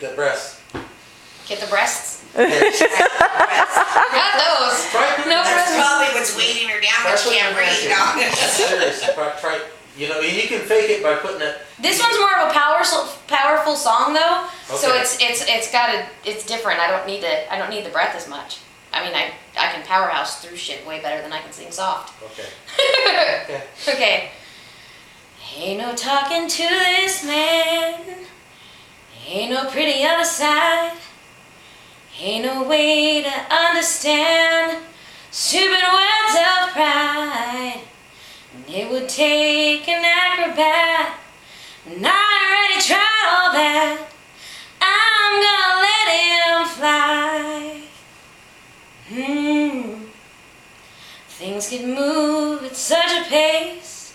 the breasts. Get the breasts. Yeah. Got those. No That's breasts. probably what's weighting her down when she can't breathe. Seriously, try. You know, you can fake it by putting it. This one's more of a powerful song though, so Okay. it's different. I don't need the breath as much. I mean, I can powerhouse through shit way better than I can sing soft. Okay. Okay. Okay. Ain't no talking to this man. Ain't no pretty other side. Ain't no way to understand stupid words of pride. And it would take an acrobat, and I already tried all that. I'm gonna let him fly. Things can move at such a pace.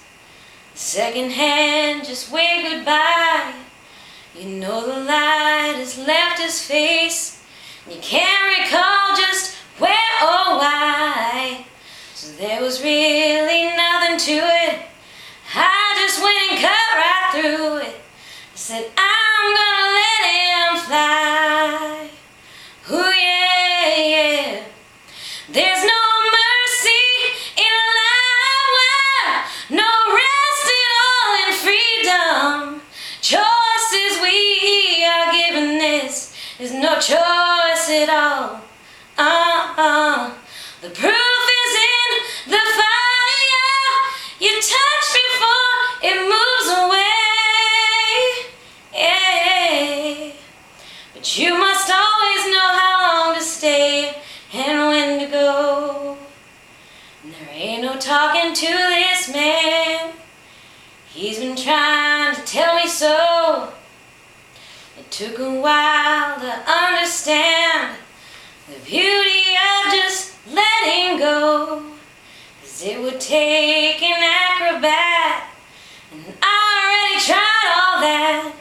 Second hand, just wave goodbye. You know the light has left his face. You can't recall just where or why. So there was really nothing to it. I just went and cut right through it. I said, I'm gonna let him fly. Ooh yeah, yeah. There's no mercy in a life where no rest at all in freedom. Choices we are given, this is no choice at all. The proof is in the fire you touch before it moves away. Yeah. But you must always know how long to stay and when to go. And there ain't no talking to this man. He's been trying to tell me so. It took a while to understand the beauty of just letting go. 'Cause it would take an acrobat, and I already tried all that.